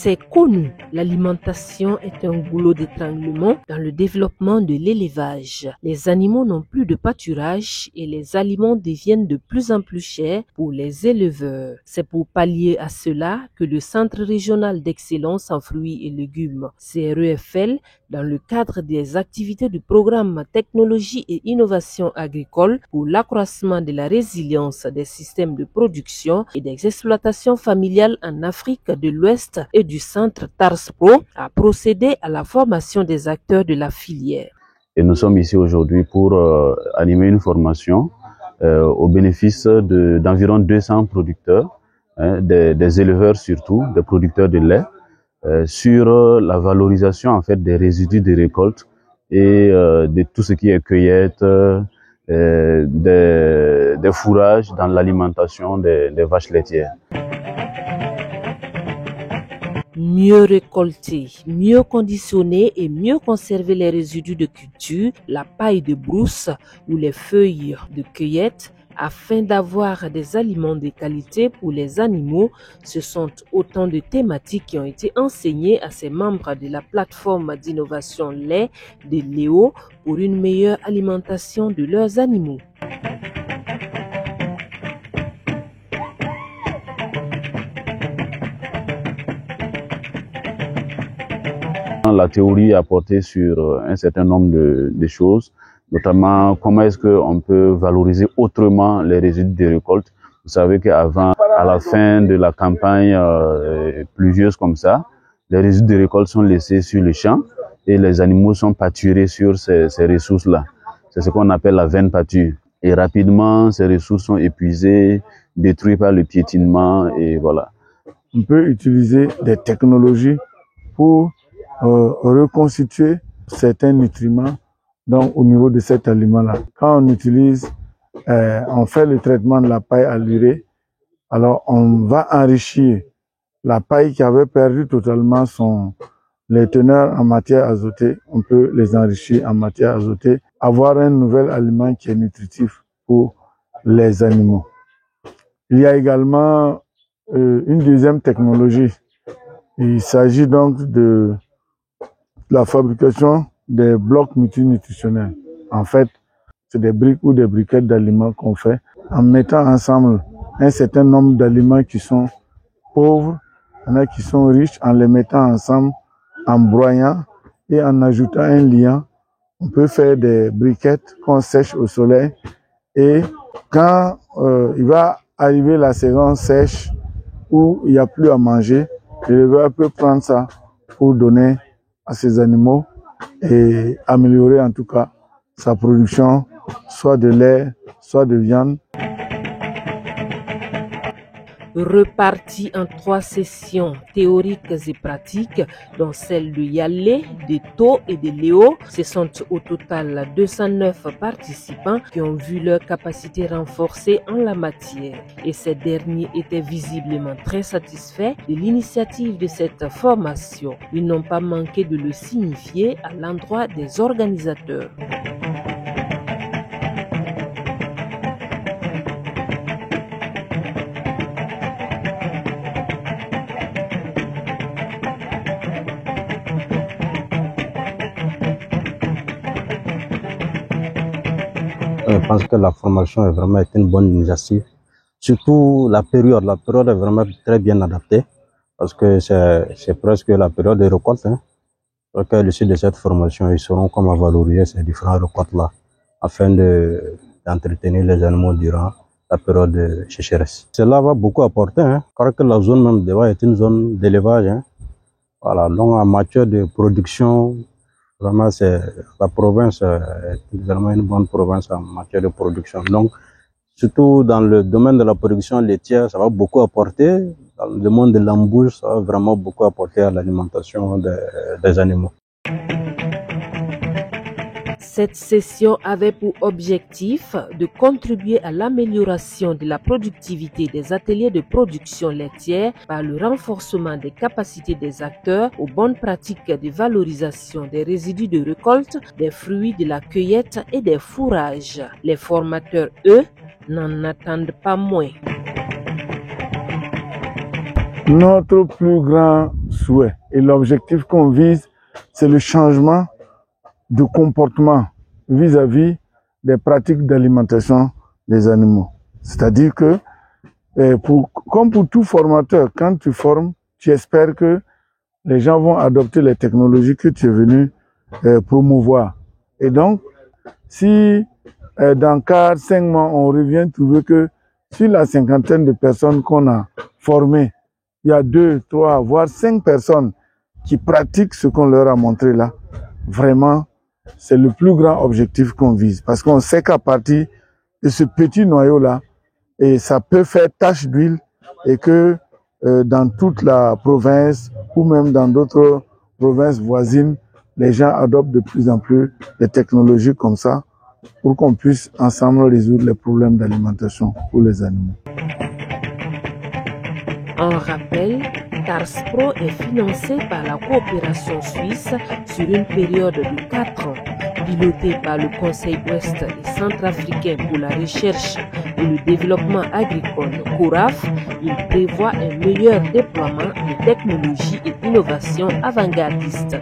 C'est connu, l'alimentation est un goulot d'étranglement dans le développement de l'élevage. Les animaux n'ont plus de pâturage et les aliments deviennent de plus en plus chers pour les éleveurs. C'est pour pallier à cela que le Centre régional d'excellence en fruits et légumes, CREFL, dans le cadre des activités du programme Technologie et Innovation agricole pour l'accroissement de la résilience des systèmes de production et des exploitations familiales en Afrique de l'Ouest et du centre TARSPRO, a procédé à la formation des acteurs de la filière. Et nous sommes ici aujourd'hui pour animer une formation au bénéfice d'environ 200 producteurs, des éleveurs surtout, des producteurs de lait, sur la valorisation en fait des résidus de récolte et de tout ce qui est cueillette, des fourrages dans l'alimentation des vaches laitières. Mieux récolter, mieux conditionner et mieux conserver les résidus de culture, la paille de brousse ou les feuilles de cueillette afin d'avoir des aliments de qualité pour les animaux. Ce sont autant de thématiques qui ont été enseignées à ces membres de la plateforme d'innovation lait de Léo pour une meilleure alimentation de leurs animaux. La théorie a porté sur un certain nombre de choses, notamment comment est-ce qu'on peut valoriser autrement les résidus de récolte. Vous savez qu'avant, à la fin de la campagne pluvieuse comme ça, les résidus de récolte sont laissés sur le champ et les animaux sont pâturés sur ces ressources-là. C'est ce qu'on appelle la veine pâture. Et rapidement, ces ressources sont épuisées, détruites par le piétinement et voilà. On peut utiliser des technologies pour reconstituer certains nutriments donc au niveau de cet aliment-là. Quand on utilise, on fait le traitement de la paille à l'urée, alors on va enrichir la paille qui avait perdu totalement les teneurs en matière azotée, on peut les enrichir en matière azotée, avoir un nouvel aliment qui est nutritif pour les animaux. Il y a également une deuxième technologie. Il s'agit donc de la fabrication des blocs multinutritionnels. En fait, c'est des briques ou des briquettes d'aliments qu'on fait en mettant ensemble un certain nombre d'aliments qui sont pauvres, il y en a qui sont riches, en les mettant ensemble, en broyant et en ajoutant un liant. On peut faire des briquettes qu'on sèche au soleil et quand il va arriver la saison sèche où il n'y a plus à manger, l'éleveur peut prendre ça pour donner à ses animaux et améliorer en tout cas sa production, soit de lait, soit de viande. Repartis en 3 sessions théoriques et pratiques, dont celle de Yallé, de To et de Léo. Ce sont au total 209 participants qui ont vu leur capacité renforcée en la matière. Et ces derniers étaient visiblement très satisfaits de l'initiative de cette formation. Ils n'ont pas manqué de le signifier à l'endroit des organisateurs. Je pense que la formation est vraiment une bonne initiative. Surtout la période est vraiment très bien adaptée parce que c'est presque la période des récoltes. Donc à l'issue de cette formation, ils sauront comment valoriser ces différentes récoltes-là afin d'entretenir les animaux durant la période de sécheresse. Cela va beaucoup apporter, car que la zone même devant est une zone d'élevage. Voilà, donc en matière de production, vraiment, la province est vraiment une bonne province en matière de production. Donc, surtout dans le domaine de la production laitière, ça va beaucoup apporter. Dans le monde de l'embouche, ça va vraiment beaucoup apporter à l'alimentation des animaux. Cette session avait pour objectif de contribuer à l'amélioration de la productivité des ateliers de production laitière par le renforcement des capacités des acteurs aux bonnes pratiques de valorisation des résidus de récolte, des fruits de la cueillette et des fourrages. Les formateurs, eux, n'en attendent pas moins. Notre plus grand souhait. Et l'objectif qu'on vise, c'est le changement de comportement vis-à-vis des pratiques d'alimentation des animaux. C'est-à-dire que, comme pour tout formateur, quand tu formes, tu espères que les gens vont adopter les technologies que tu es venu promouvoir. Et donc, si dans 4-5 mois, on revient trouver que sur la cinquantaine de personnes qu'on a formées, il y a 2, 3, voire 5 personnes qui pratiquent ce qu'on leur a montré là, vraiment, c'est le plus grand objectif qu'on vise. Parce qu'on sait qu'à partir de ce petit noyau-là, et ça peut faire tache d'huile et que dans toute la province ou même dans d'autres provinces voisines, les gens adoptent de plus en plus des technologies comme ça pour qu'on puisse ensemble résoudre les problèmes d'alimentation pour les animaux. On rappelle, TARSPRO est financé par la coopération suisse sur une période de 4 ans. Piloté par le Conseil ouest et centrafricain pour la recherche et le développement agricole, CORAF, il prévoit un meilleur déploiement de technologies et d'innovations avant-gardistes.